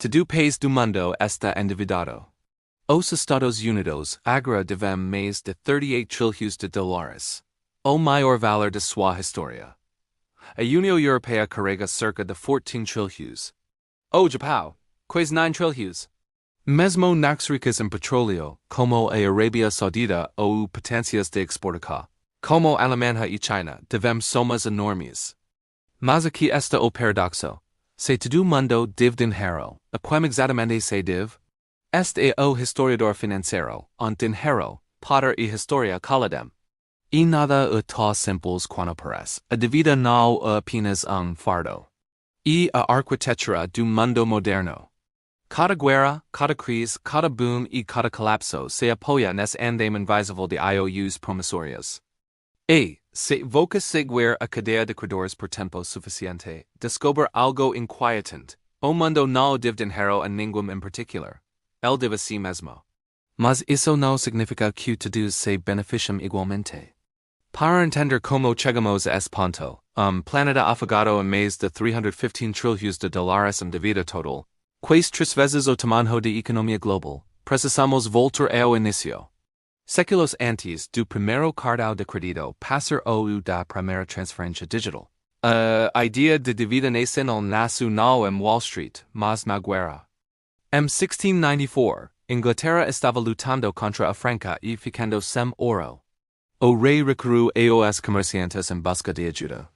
Todo País Está Endividado. Os Estados Unidos agora devem mais de 38 trilhões de dólares. O maior valor de sua história. A União Europeia carrega cerca de 14 trilhões. O Japão, quase 9 trilhões. Mesmo nas ricas em petróleo, como a Arábia Saudita ou potências de exportação, como a Alemanha e China, devem somas enormes. Mas aqui está o paradoxo. Se todo mundo deve dinheiro, a quem exatamente se deve? Este é o historiador financeiro, dinheiro, poder e história caladem. E nada é tão simples quanto parece. A dívida não é apenas fardo. E a arquitetura do mundo moderno. Cada guerra, cada crise, cada boom e cada colapso se apoia nesse andame invisível de IOUs promissórios. E, se você seguir a cadeia de credores por tempo suficiente, descubra algo inquietante. O mundo não deve dinheiro a ninguém em particular. Ele deve a si mesmo. Mas isso não significa que todos se beneficiam igualmente. Para entender como chegamos a esse ponto, planeta afogado em mais de 315 trilhões de dólares em dívida total, quase 3 vezes o tamanho da economia global, precisamos voltar ao início. Séculos antes do primeiro cartão de crédito passar ou da primeira transferência digital. A ideia de dívida nacional nasceu não em Wall Street, mas na guerra. Em 1694, Inglaterra estava lutando contra a França e ficando sem ouro. O rei recorreu aos comerciantes em busca de ajuda.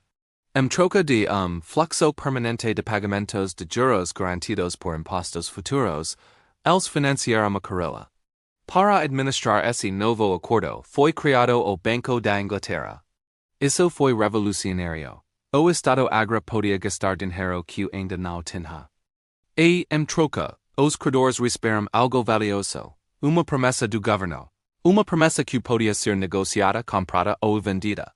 Em troca de fluxo permanente de pagamentos de juros garantidos por impostos futuros, eles financiaram a carreira. Para administrar esse novo acordo, foi criado o Banco da Inglaterra. Isso foi revolucionário. O Estado agora podia gastar dinheiro que ainda não tinha. E, em troca, os credores receberam algo valioso, uma promessa do governo. Uma promessa que podia ser negociada, comprada ou vendida.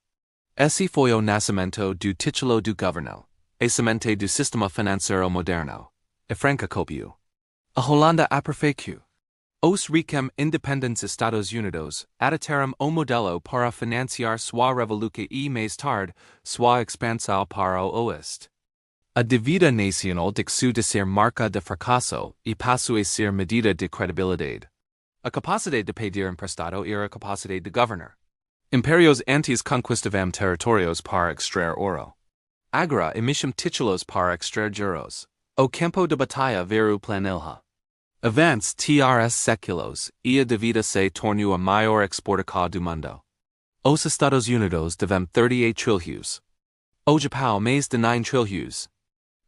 Esse foi o nascimento do título do governo, a semente do sistema financeiro moderno. A França copiou. A Holanda aperfeiçoou. Os recém-independentes Estados Unidos adaptaram o modelo para financiar sua revolução e, mais tarde, sua expansão para o oeste. A dívida nacional deixou de ser marca de fracasso e passou a ser medida de credibilidade. A capacidade de pedir emprestado era a capacidade de governar. Impérios antes conquistavam territórios para extrair ouro. Agora emitem títulos para extrair juros. O campo de batalha veio planilha. Avanços TRS séculos e a dívida se tornou a maior exportador do mundo. Os Estados Unidos devem 38 trilhões. O Japão mais de 9 trilhões.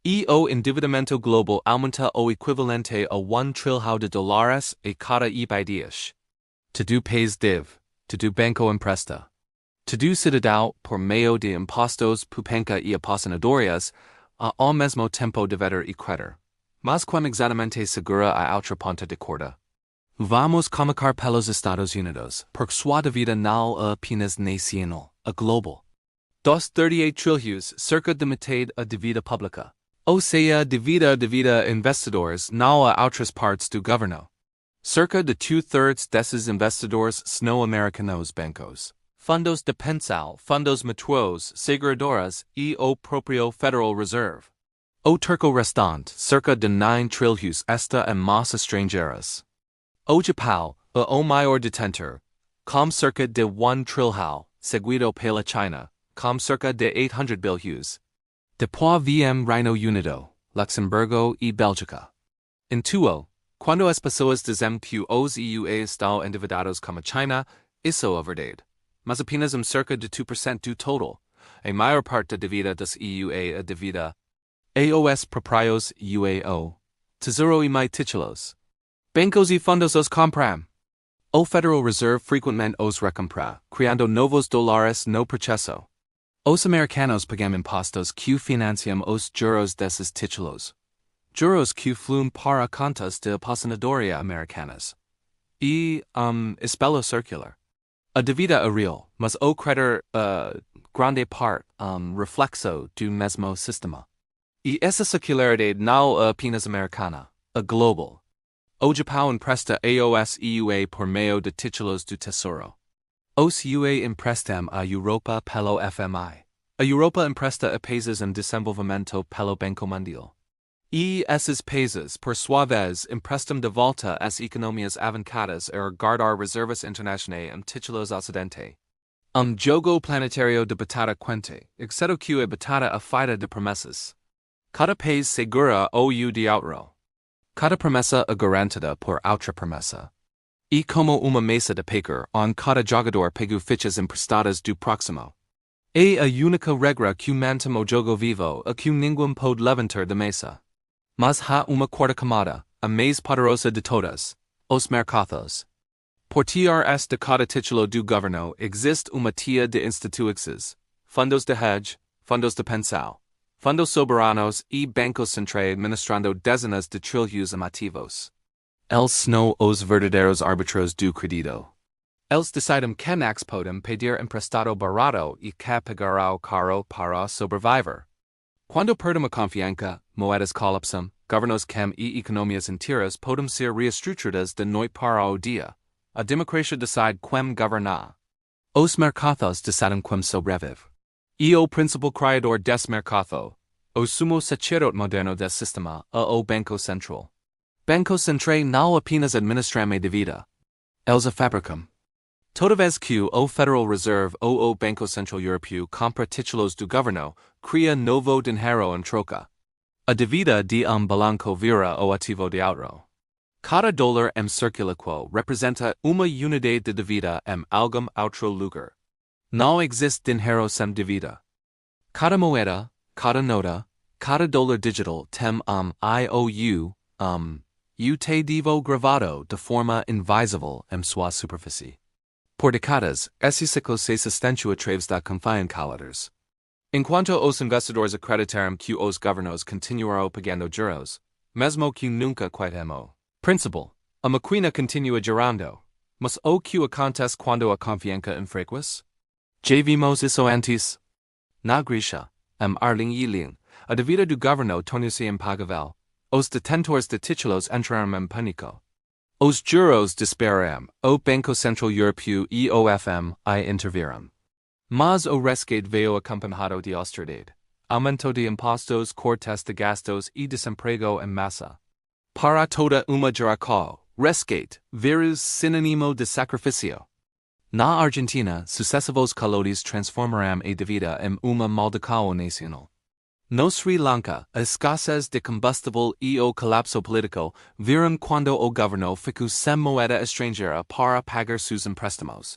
E o endividamento global aumenta o equivalente a 1 trilhão de dólares a cada 10. Todo país deve, todo banco empresta. Todo cidadão, por meio de impostos, poupança e aposentadoras, ao mesmo tempo dever e credor. Mas quem exatamente segura a outra ponta de corda? Vamos começar pelos Estados Unidos, porque sua dívida não é apenas nacional, é global. Dos 38 trilhões, cerca de metade a dívida pública. Ou seja, dívida investidores não a outras partes do governo. Cerca de 2/3 desses investidores são americanos bancos, fundos de pensão, fundos mutuos, seguradoras e o próprio Federal Reserve. O turco restante, cerca de 9 trilhões, está em mãos estrangeiras. O Japão é o maior detentor, com cerca de 1 trilhão, seguido pela China, com cerca de 800 bilhões. Depois vem Reino Unido, Luxemburgo e Bélgica. Intuo, quando as pessoas dizem que os EUA estão endividados como a China, isso é verdade. Mas apenas cerca de 2% do total. A maior parte da dívida dos EUA é devida aos próprios UAO, Tesouro e mais títulos. Bancos e fundos os compram. O Federal Reserve frequentemente os recompra, criando novos dólares no processo. Os americanos pagam impostos que financiam os juros desses títulos. Juros que fluem para contas de aposentadoria americanas. E, espelho circular. A dívida é real, mas o credor, grande parte, reflexo do mesmo sistema. E essa circularidade não é apenas americana, é global. O Japão empresta aos EUA por meio de títulos do Tesouro. Os EUA emprestam a Europa pelo FMI. A Europa empresta a países em desenvolvimento pelo Banco Mundial. E esses países, por sua vez, emprestam de volta as economias avançadas a guardar reservas internacionais títulos ocidente. Jogo planetário de batata quente, exceto que é batata a feita de promessas. Cada país segura o de outro. Cada promessa é garantida por outra promessa. E como uma mesa de poker, cada jogador pega fichas emprestadas do próximo. É a única regra que mantém o jogo vivo a que ninguém pode levantar da mesa. Mas há uma quarta camada, a mais poderosa de todas, os mercados. Por trás de cada título do governo existe uma tia de instituições, fundos de hedge, fundos de pensão, fundos soberanos e bancos centrais administrando dezenas de trilhões em ativos. Eles são os verdadeiros árbitros do crédito. Eles decidem quem podem pedir emprestado barato e que pagará caro para sobreviver. Quando perdem a confiança, moedas colapsam, governos quem e economias inteiras podem ser reestruturadas de noite para o dia. A democracia decide quem governa. Os mercados decidem quem sobrevive. E o principal criador des mercado, o sumo sacerdote moderno del sistema, o Banco Central. Banco Central não apenas administram a dívida. Eles a fabricam. Toda vez que o Federal Reserve ou o Banco Central Europeu compra títulos do governo, cria novo dinheiro em troca. A dívida de balanco vira o ativo de outro. Cada dólar circulaquo representa uma unidade de dívida algum outro lugar. Não existe dinheiro sem dívida. Cada moeda, cada nota, cada dólar digital tem IOU, UTDivo gravado de forma invisível em sua superfície. Por décadas, esse ciclo se sustentou através da confiança caladas. Enquanto os investidores acreditaram que os governos continuarão pagando juros, mesmo que nunca quietemo. Principal, a máquina continua girando, mas o que acontece quando a confiança enfraquece? Já vimos isso antes. Na Grécia, Arling, a dívida do governo tornou-se impagável. Os detentores de títulos entraram em pânico. Os juros dispararam, o Banco Central Europeu e o FMI interviram. Mas o resgate veio acompanhado de austeridade, aumento de impostos, cortes de gastos e desemprego em massa. Para toda uma geração, resgate, vírus sinônimo de sacrifício. Na Argentina, sucessivos calores transformaram a dívida em uma maldição nacional. No Sri Lanka, a escassez de combustível e o colapso político viram quando o governo ficou sem moeda estrangeira para pagar seus empréstimos.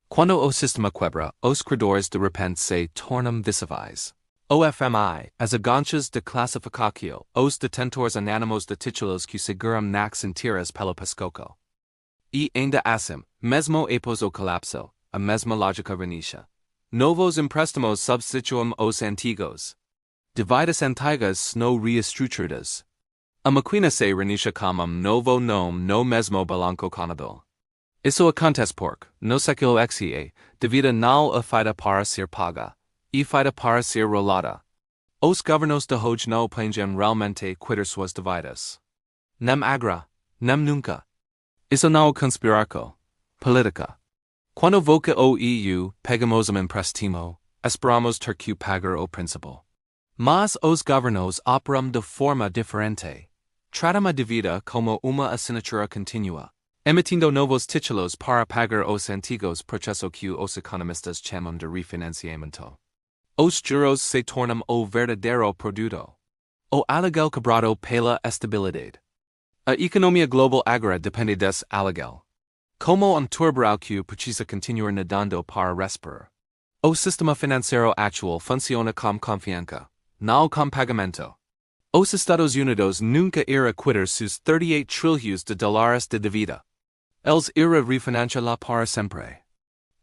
Quando o sistema quebra, os credores de repente se tornam visíveis. O FMI, as agências de classificação, os detentores anônimos de títulos que seguram nas inteiras pelo pescoço. E ainda assim, mesmo após o colapso, a mesma lógica reinicia. Novos empréstimos substituem os antigos. Dívidas antigas são reestruturadas. A máquina se reinicia como novo nome no mesmo balanco contador. Isso acontece porque, no século XXI, dívida não é feita para ser paga, e feita para ser rolada. Os governos de hoje não planejam realmente quitar suas dívidas. Nem agora, nem nunca. Isso não é conspiração. Política. Quando voca o EU, pegamos empréstimo, esperamos ter que pagar o principal. Mas os governos operam de forma diferente. Tratam a dívida como uma assinatura contínua, emitindo novos títulos para pagar os antigos, processo que os economistas chamam de refinanciamento. Os juros se tornam o verdadeiro produto. O aluguel cobrado pela estabilidade. A economia global agora depende desse aluguel. Como tubarão que precisa continuar nadando para respirar. O sistema financeiro atual funciona com confiança, não com pagamento. Os Estados Unidos nunca irá quitar seus 38 trilhões de dólares de dívida. Eles irá refinanciá-la para sempre.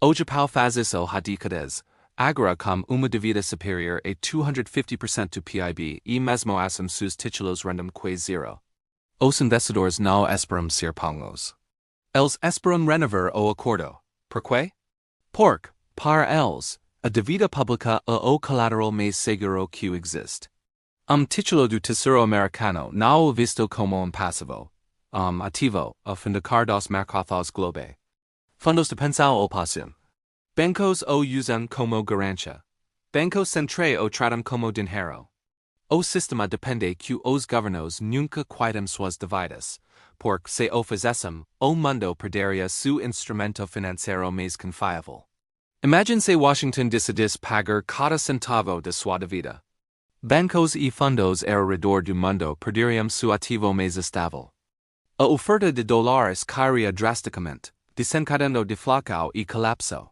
O Japão faz isso há décadas, agora com uma dívida superior a 250% do PIB e mesmo assim seus títulos rendem quase zero. Os investidores não esperam ser pagos. Eles esperam renovar o acordo. Por quê? Porque, para eles, a dívida pública é o colateral mais seguro que existe. Título do Tesouro Americano não é visto como passivo, ativo, a fincar dos mercados globais. Fundos de pensão o possuem. Bancos o usam como garantia. Bancos centrais o tratam como dinheiro. O sistema depende que os governos nunca quietem suas dívidas, porque se o fizessem, o mundo perderia su instrumento financeiro mais confiável. Imagine se Washington decidisse pagar cada centavo de sua dívida. Bancos e fundos ao redor do mundo perderiam su ativo mais estável. A oferta de dólares cairia drasticamente, desencadeando deflação e colapso.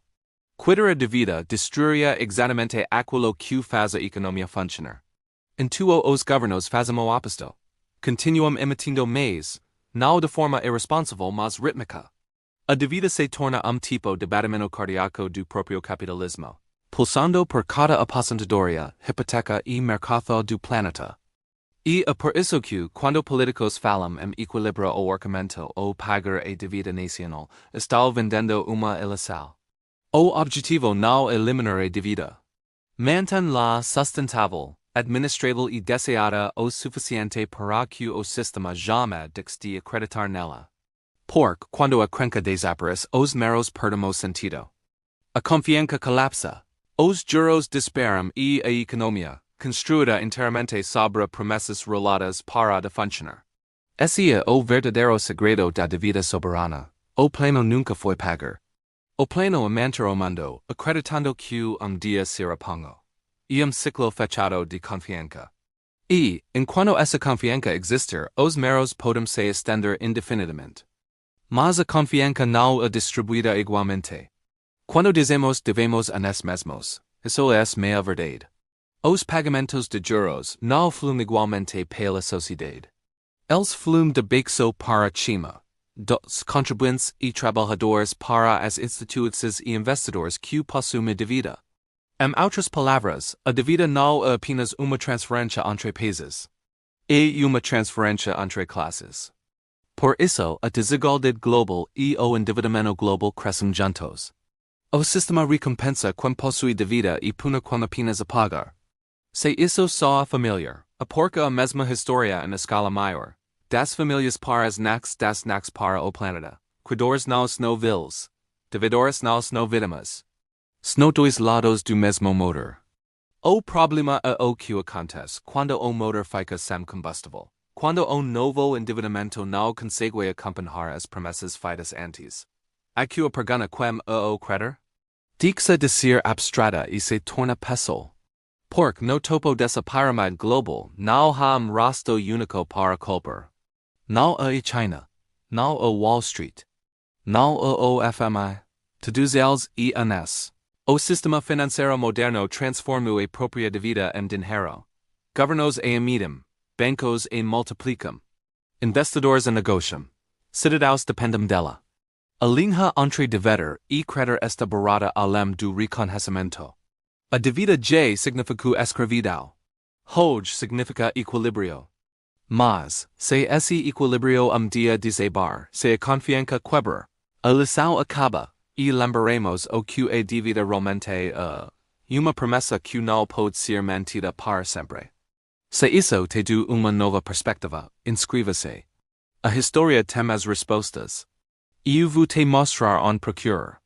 Quitar a dívida destruiria exatamente aquilo que faz a economia funcionar. Então os governos fazem o oposto. Continuam emitindo mais, não de forma irresponsável mas rítmica. A dívida se torna tipo de batimento cardíaco do próprio capitalismo, pulsando por cada aposentadoria, hipoteca e mercado do planeta. E por isso que, quando políticos falam em equilíbrio ou orçamento ou pagar a dívida nacional, estão vendendo uma ilusão. O objetivo não é eliminar a dívida. Mantém-la sustentável, administrável e desejada o suficiente para que o sistema jamais deixe de acreditar nela. Porque, quando a crenca desaparece, os meros perdemos sentido. A confiança colapsa. Os juros disparam e a economia, construída inteiramente sobre promessas roladas para de funcionar. Esse é o verdadeiro segredo da dívida soberana. O plano nunca foi pagar. O plano é manter o mundo, acreditando que dia será pago. E ciclo fechado de confiança. E, enquanto essa confiança existir, os meros podem se estender indefinidamente. Mas a confiança não é distribuída igualmente. Quando dizemos devemos a nós mesmos, isso é meia verdade. Os pagamentos de juros não fluem igualmente pela sociedade. Eles fluem de baixo para cima, dos contribuintes e trabalhadores para as instituições e investidores que possuem a dívida. Em outras palavras, a dívida não é apenas uma transferência entre países. É uma transferência entre classes. Por isso, a desigualdade global e o endividamento global crescem juntos. O sistema recompensa quem possui dívida e pune quem apenas a pagar. Se isso soa familiar, aporca a mesma história em escala maior. Das famílias para as das nax para o planeta. Credores não são vils. Devedores não são vítimas. São dois lados do mesmo motor. O problema é o que acontece quando o motor fica sem combustível. Quando o novo endividamento não consegue acompanhar as promessas feitas antes. Aqui a pergunta quem é o credor? Deixa de ser abstrata e se torna pessoal. Porque no topo dessa pirâmide global não há rastro único para culpar. Não é China. Não é Wall Street. Não é o FMI. Todos eles e nós. O sistema financeiro moderno transforma a própria dívida em dinheiro. Governos a emitem. Bancos a multiplicam. Investidores a negociam. Cidadãos dependem dela. A linha entre devedor e credor está barrada além do reconhecimento. A dívida J significa escravidão. Hoje significa equilíbrio. Mas, se esse equilíbrio dia desabar, se a confiança quebrar, a lição acaba, e lembraremos o que a dívida realmente é. Uma promessa que não pode ser mantida para sempre. Se isso te dá uma nova perspectiva, inscreva-se. A história tem as respostas. Eu vou te mostrar on procure.